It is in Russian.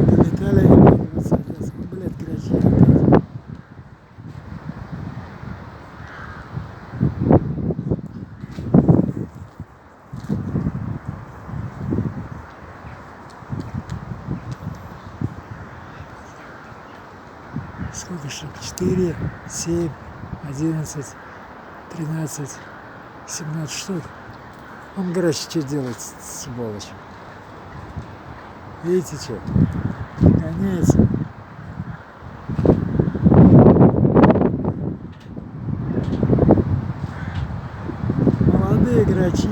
Долетали, блядь, грачи опять. Сколько штук? 4, 7, 11, 13, 17 штук. Он, короче, что делает, сволочь? Видите, что? Гоняется. Молодые грачи.